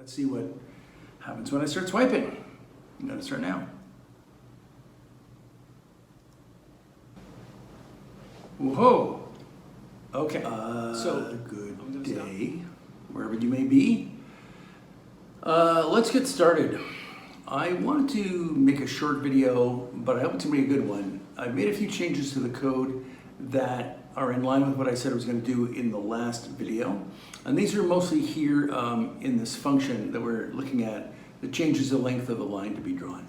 Let's see what happens when I start swiping. I'm going to start now. Whoa. Okay. So good day, wherever you may be. Let's get started. I wanted to make a short video, but I hope it's going to be a good one. I've made a few changes to the code that are in line with what I said I was going to do in the last video. And these are mostly here in this function that we're looking at that changes the length of the line to be drawn.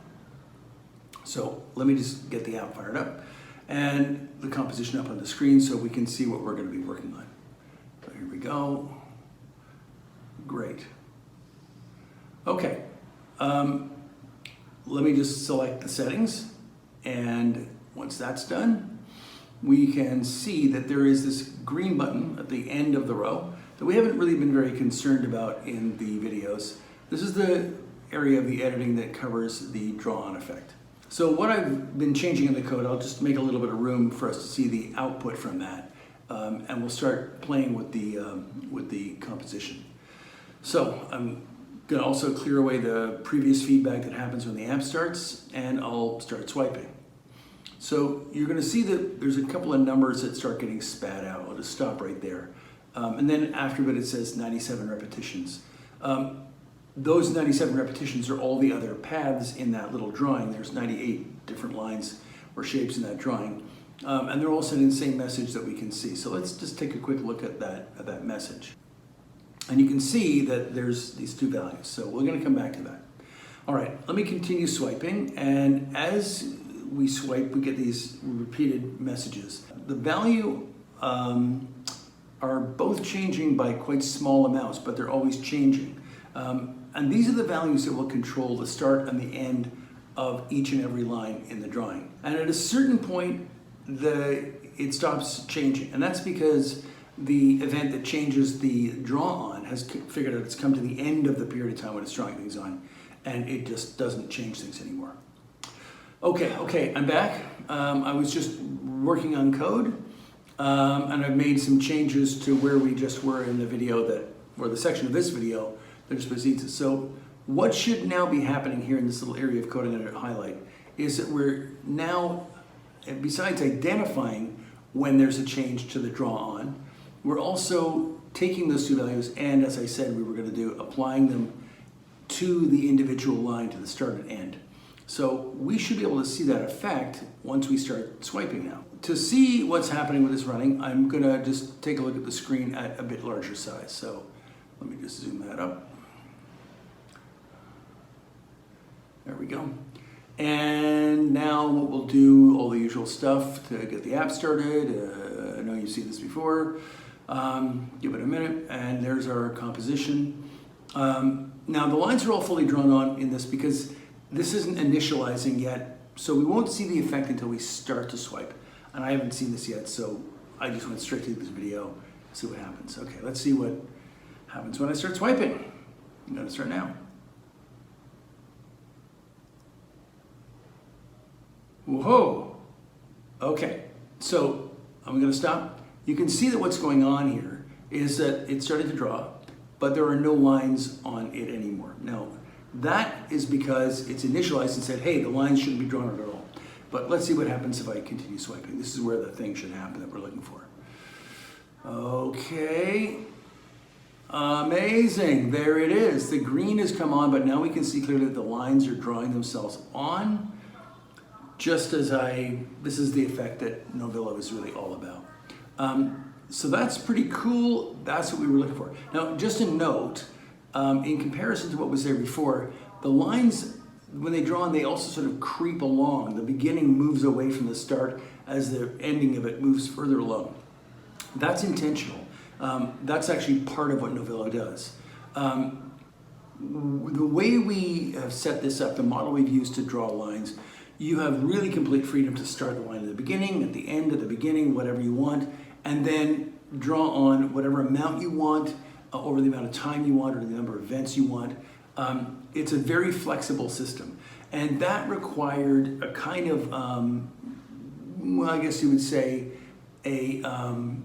So let me just get the app fired up and the composition up on the screen so we can see what we're going to be working on. So here we go. Great. Okay. Let me just select the settings, and once that's done, we can see that there is this green button at the end of the row that we haven't really been very concerned about in the videos. This is the area of the editing that covers the draw-on effect. So what I've been changing in the code, I'll just make a little bit of room for us to see the output from that, and we'll start playing with the composition. So I'm going to also clear away the previous feedback that happens when the app starts, and I'll start swiping. So you're going to see that there's a couple of numbers that start getting spat out. I'll just stop right there. And then after a bit it says 97 repetitions. Those 97 repetitions are all the other paths in that little drawing. There's 98 different lines or shapes in that drawing. And they're all sending the same message that we can see. So let's just take a quick look at that message. And you can see that there's these two values. So we're going to come back to that. All right, let me continue swiping. And as we swipe, we get these repeated messages. The value are both changing by quite small amounts, but they're always changing. And these are the values that will control the start and the end of each and every line in the drawing. And at a certain point, it stops changing. And that's because the event that changes the draw on has figured out it's come to the end of the period of time when it's drawing things on, and it just doesn't change things anymore. Okay, I'm back. I was just working on code, and I've made some changes to where we just were in the video or the section of this video that just precedes it. So what should now be happening here in this little area of code I'm going to highlight is that we're now, besides identifying when there's a change to the draw on, we're also taking those two values and, as I said we were going to do, applying them to the individual line, to the start and end. So we should be able to see that effect once we start swiping now. To see what's happening with this running, I'm going to just take a look at the screen at a bit larger size. So let me just zoom that up. There we go. And now what we'll do, all the usual stuff to get the app started. I know you've seen this before. Give it a minute, and there's our composition. Now the lines are all fully drawn on in this because this isn't initializing yet, so we won't see the effect until we start to swipe. And I haven't seen this yet, so I just went straight to this video to see what happens. Okay, let's see what happens when I start swiping. I'm going to start now. Whoa. Okay, so I'm going to stop. You can see that what's going on here is that it started to draw, but there are no lines on it anymore. Now, that is because it's initialized and said, hey, the lines shouldn't be drawn at all. But let's see what happens if I continue swiping. This is where the thing should happen that we're looking for. Okay. Amazing. There it is. The green has come on, but now we can see clearly that the lines are drawing themselves on. Just as this is the effect that Novillo is really all about. So that's pretty cool. That's what we were looking for. Now, just a note, in comparison to what was there before, the lines, when they draw on, they also sort of creep along. The beginning moves away from the start as the ending of it moves further along. That's intentional. That's actually part of what Novillo does. The way we have set this up, the model we've used to draw lines, you have really complete freedom to start the line at the beginning, at the end, at the beginning, whatever you want, and then draw on whatever amount you want, over the amount of time you want, or the number of events you want. It's a very flexible system. And that required a kind of, well, I guess you would say, an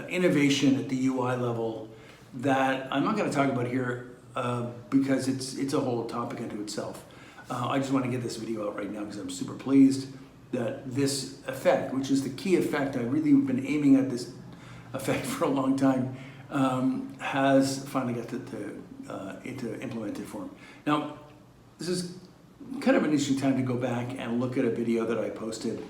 innovation at the UI level that I'm not going to talk about here because it's a whole topic unto itself. I just want to get this video out right now because I'm super pleased that this effect, which is the key effect, I've really been aiming at this effect for a long time, has finally got to implement it for him. Now, this is kind of an interesting time to go back and look at a video that I posted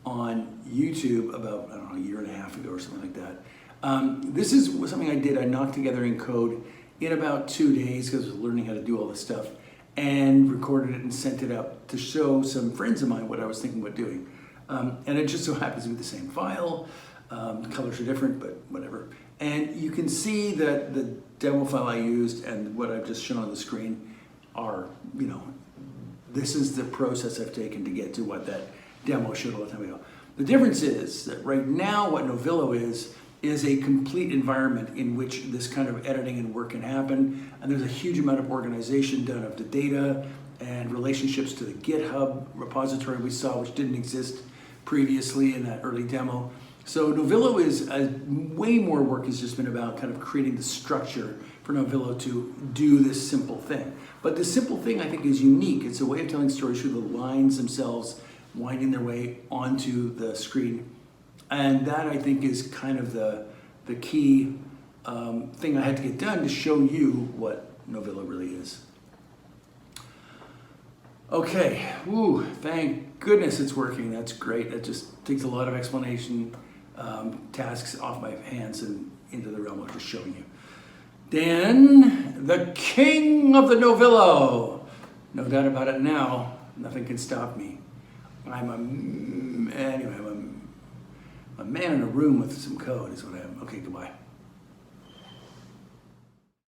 on YouTube about, I don't know, a year and a half ago or something like that. This is something I did. I knocked together in code in about 2 days because I was learning how to do all this stuff, and recorded it and sent it out to show some friends of mine what I was thinking about doing. And it just so happens to be the same file. Colors are different, but whatever. And you can see that the demo file I used and what I've just shown on the screen are, you know, this is the process I've taken to get to what that demo showed a long time ago. The difference is that right now what Novillo is a complete environment in which this kind of editing and work can happen, and there's a huge amount of organization done of the data and relationships to the GitHub repository we saw, which didn't exist previously in that early demo. So Novillo is way more work has just been about kind of creating the structure for Novillo to do this simple thing. But this simple thing I think is unique. It's a way of telling stories through the lines themselves, winding their way onto the screen. And that I think is kind of the key thing I had to get done to show you what Novillo really is. Okay, woo, thank goodness it's working. That's great. That just takes a lot of explanation, tasks off my hands and into the realm of just showing you. Dan, the king of the Novillo. No doubt about it now. Nothing can stop me. I'm a man in a room with some code is what I am. Okay, goodbye.